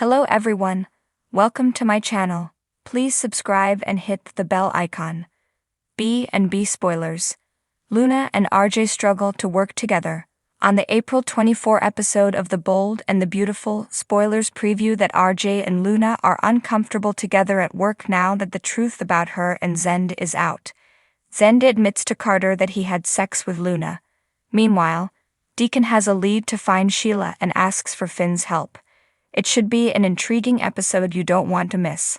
Hello everyone, welcome to my channel. Please subscribe and hit the bell icon. B&B spoilers. Luna and RJ struggle to work together. On the April 24 episode of The Bold and the Beautiful, spoilers preview that RJ and Luna are uncomfortable together at work now that the truth about her and Zend is out. Zend admits to Carter that he had sex with Luna. Meanwhile, Deacon has a lead to find Sheila and asks for Finn's help. It should be an intriguing episode you don't want to miss.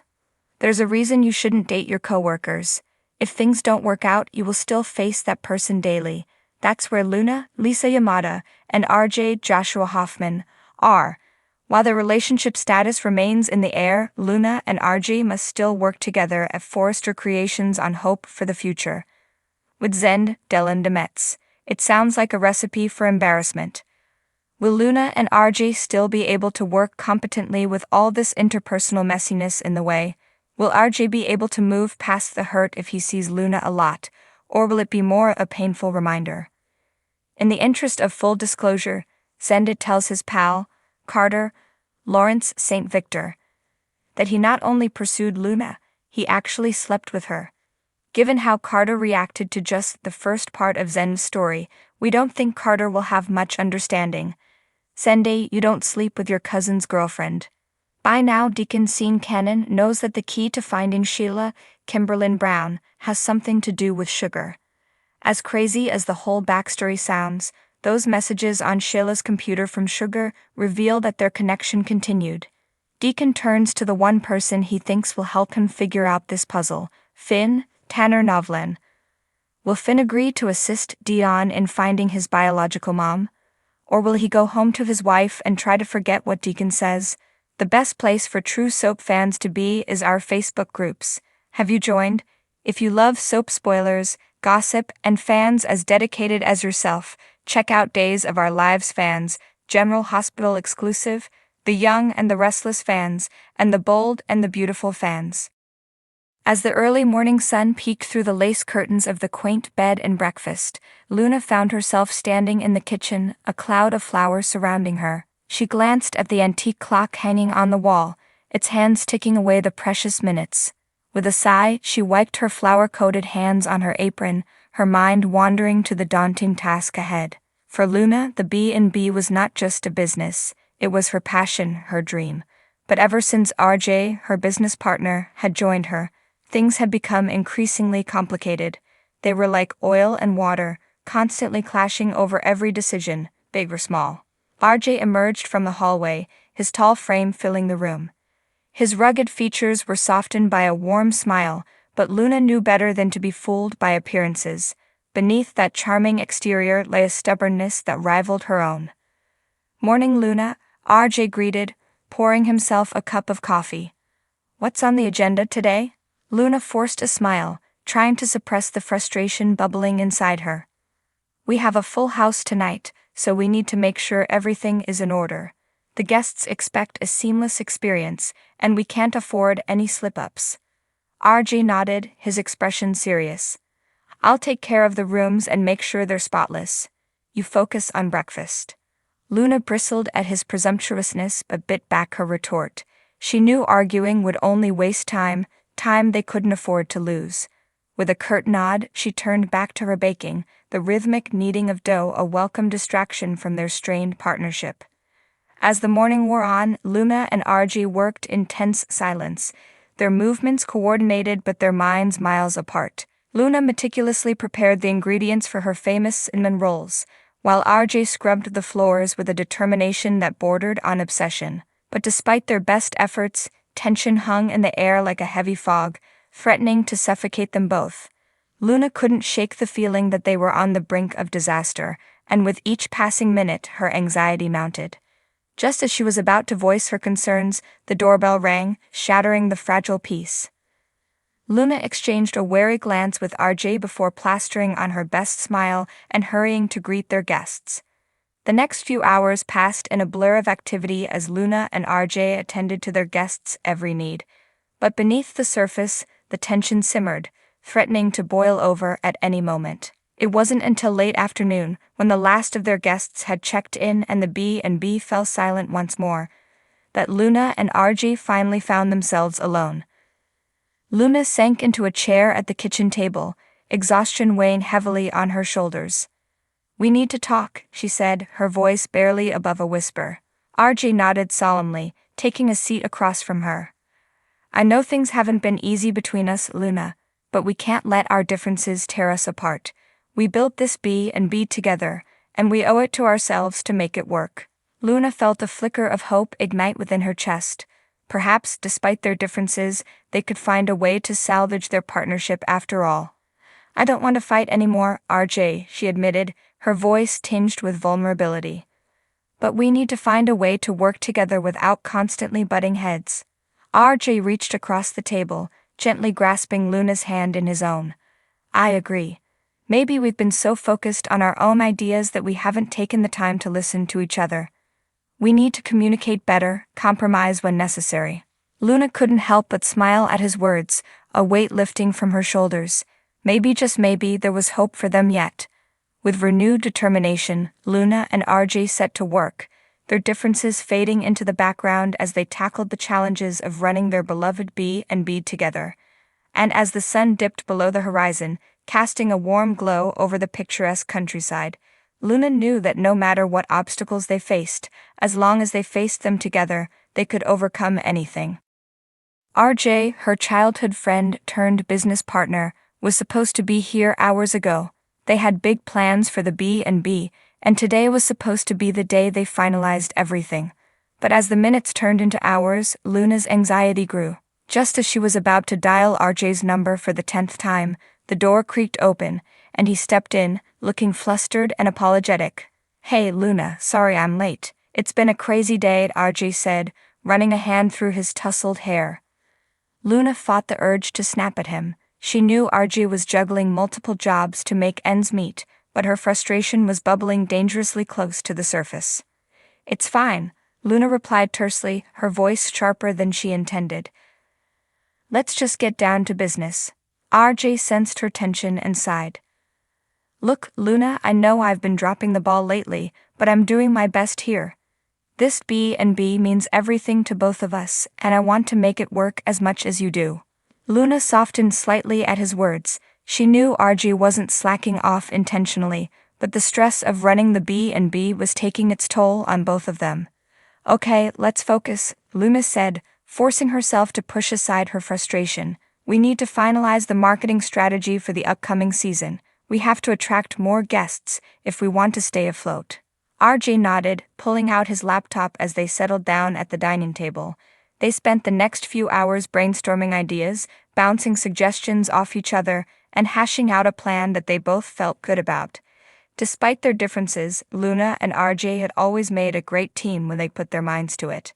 There's a reason you shouldn't date your coworkers. If things don't work out, you will still face that person daily. That's where Luna, Lisa Yamada, and RJ, Joshua Hoffman, are. While their relationship status remains in the air, Luna and RJ must still work together at Forrester Creations on hope for the future. With Zend, Dylan Demetz, it sounds like a recipe for embarrassment. Will Luna and RJ still be able to work competently with all this interpersonal messiness in the way? Will RJ be able to move past the hurt if he sees Luna a lot, or will it be more a painful reminder? In the interest of full disclosure, Zend tells his pal, Carter, Lawrence St. Victor, that he not only pursued Luna, he actually slept with her. Given how Carter reacted to just the first part of Zend's story, we don't think Carter will have much understanding. Zende, you don't sleep with your cousin's girlfriend. By now, Deacon Sean Cannon knows that the key to finding Sheila, Kimberlyn Brown, has something to do with sugar. As crazy as the whole backstory sounds, those messages on Sheila's computer from Sugar reveal that their connection continued. Deacon turns to the one person he thinks will help him figure out this puzzle, Finn, Tanner Novlan. Will Finn agree to assist Dion in finding his biological mom? Or will he go home to his wife and try to forget what Deacon says? The best place for true soap fans to be is our Facebook groups. Have you joined? If you love soap spoilers, gossip, and fans as dedicated as yourself, check out Days of Our Lives fans, General Hospital exclusive, The Young and the Restless fans, and The Bold and the Beautiful fans. As the early morning sun peeked through the lace curtains of the quaint bed and breakfast, Luna found herself standing in the kitchen, a cloud of flowers surrounding her. She glanced at the antique clock hanging on the wall, its hands ticking away the precious minutes. With a sigh, she wiped her flower-coated hands on her apron, her mind wandering to the daunting task ahead. For Luna, the B&B was not just a business, it was her passion, her dream. But ever since RJ, her business partner, had joined her, things had become increasingly complicated. They were like oil and water, constantly clashing over every decision, big or small. RJ emerged from the hallway, his tall frame filling the room. His rugged features were softened by a warm smile, but Luna knew better than to be fooled by appearances. Beneath that charming exterior lay a stubbornness that rivaled her own. "Morning, Luna," RJ greeted, pouring himself a cup of coffee. "What's on the agenda today?" Luna forced a smile, trying to suppress the frustration bubbling inside her. "We have a full house tonight, so we need to make sure everything is in order. The guests expect a seamless experience, and we can't afford any slip-ups." RJ nodded, his expression serious. "I'll take care of the rooms and make sure they're spotless. You focus on breakfast." Luna bristled at his presumptuousness but bit back her retort. She knew arguing would only waste time they couldn't afford to lose. With a curt nod, she turned back to her baking, the rhythmic kneading of dough a welcome distraction from their strained partnership. As the morning wore on, Luna and RJ worked in tense silence, their movements coordinated but their minds miles apart. Luna meticulously prepared the ingredients for her famous cinnamon rolls, while RJ scrubbed the floors with a determination that bordered on obsession. But despite their best efforts, tension hung in the air like a heavy fog, threatening to suffocate them both. Luna couldn't shake the feeling that they were on the brink of disaster, and with each passing minute her anxiety mounted. Just as she was about to voice her concerns, the doorbell rang, shattering the fragile peace. Luna exchanged a wary glance with RJ before plastering on her best smile and hurrying to greet their guests. The next few hours passed in a blur of activity as Luna and RJ attended to their guests' every need. But beneath the surface, the tension simmered, threatening to boil over at any moment. It wasn't until late afternoon, when the last of their guests had checked in and the B&B fell silent once more, that Luna and RJ finally found themselves alone. Luna sank into a chair at the kitchen table, exhaustion weighing heavily on her shoulders. "We need to talk," she said, her voice barely above a whisper. RJ nodded solemnly, taking a seat across from her. "I know things haven't been easy between us, Luna, but we can't let our differences tear us apart. We built this B&B together, and we owe it to ourselves to make it work." Luna felt a flicker of hope ignite within her chest. Perhaps, despite their differences, they could find a way to salvage their partnership after all. "I don't want to fight anymore, RJ," she admitted, her voice tinged with vulnerability. "But we need to find a way to work together without constantly butting heads." RJ reached across the table, gently grasping Luna's hand in his own. "I agree. Maybe we've been so focused on our own ideas that we haven't taken the time to listen to each other. We need to communicate better, compromise when necessary." Luna couldn't help but smile at his words, a weight lifting from her shoulders. Maybe, just maybe, there was hope for them yet. With renewed determination, Luna and RJ set to work, their differences fading into the background as they tackled the challenges of running their beloved B&B together. And as the sun dipped below the horizon, casting a warm glow over the picturesque countryside, Luna knew that no matter what obstacles they faced, as long as they faced them together, they could overcome anything. RJ, her childhood friend turned business partner, was supposed to be here hours ago. They had big plans for the B&B, and today was supposed to be the day they finalized everything. But as the minutes turned into hours, Luna's anxiety grew. Just as she was about to dial RJ's number for the 10th time, the door creaked open, and he stepped in, looking flustered and apologetic. "Hey, Luna, sorry I'm late. It's been a crazy day," RJ said, running a hand through his tousled hair. Luna fought the urge to snap at him. She knew RJ was juggling multiple jobs to make ends meet, but her frustration was bubbling dangerously close to the surface. "It's fine," Luna replied tersely, her voice sharper than she intended. "Let's just get down to business." RJ sensed her tension and sighed. "Look, Luna, I know I've been dropping the ball lately, but I'm doing my best here. This B&B means everything to both of us, and I want to make it work as much as you do." Luna softened slightly at his words. She knew RJ wasn't slacking off intentionally, but the stress of running the B&B was taking its toll on both of them. "Okay, let's focus," Luna said, forcing herself to push aside her frustration. "We need to finalize the marketing strategy for the upcoming season. We have to attract more guests if we want to stay afloat." RJ nodded, pulling out his laptop as they settled down at the dining table. They spent the next few hours brainstorming ideas, bouncing suggestions off each other, and hashing out a plan that they both felt good about. Despite their differences, Luna and RJ had always made a great team when they put their minds to it.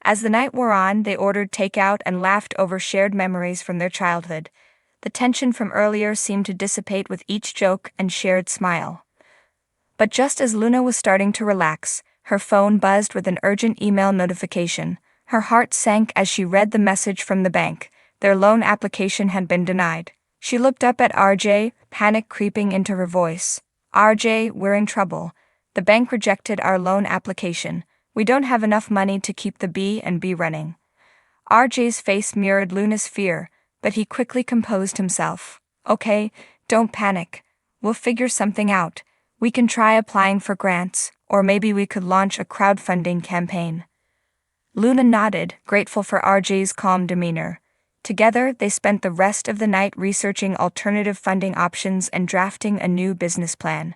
As the night wore on, they ordered takeout and laughed over shared memories from their childhood. The tension from earlier seemed to dissipate with each joke and shared smile. But just as Luna was starting to relax, her phone buzzed with an urgent email notification. Her heart sank as she read the message from the bank. Their loan application had been denied. She looked up at RJ, panic creeping into her voice. "RJ, we're in trouble. The bank rejected our loan application. We don't have enough money to keep the B&B running." RJ's face mirrored Luna's fear, but he quickly composed himself. "Okay, don't panic. We'll figure something out. We can try applying for grants, or maybe we could launch a crowdfunding campaign." Luna nodded, grateful for RJ's calm demeanor. Together, they spent the rest of the night researching alternative funding options and drafting a new business plan.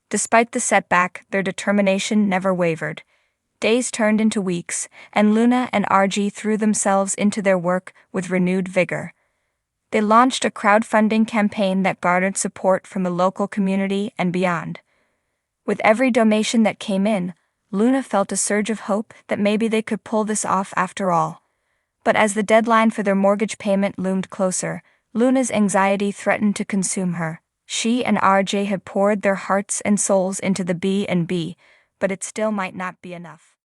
Despite the setback, their determination never wavered. Days turned into weeks, and Luna and RJ threw themselves into their work with renewed vigor. They launched a crowdfunding campaign that garnered support from the local community and beyond. With every donation that came in, Luna felt a surge of hope that maybe they could pull this off after all. But as the deadline for their mortgage payment loomed closer, Luna's anxiety threatened to consume her. She and RJ had poured their hearts and souls into the B&B, but it still might not be enough.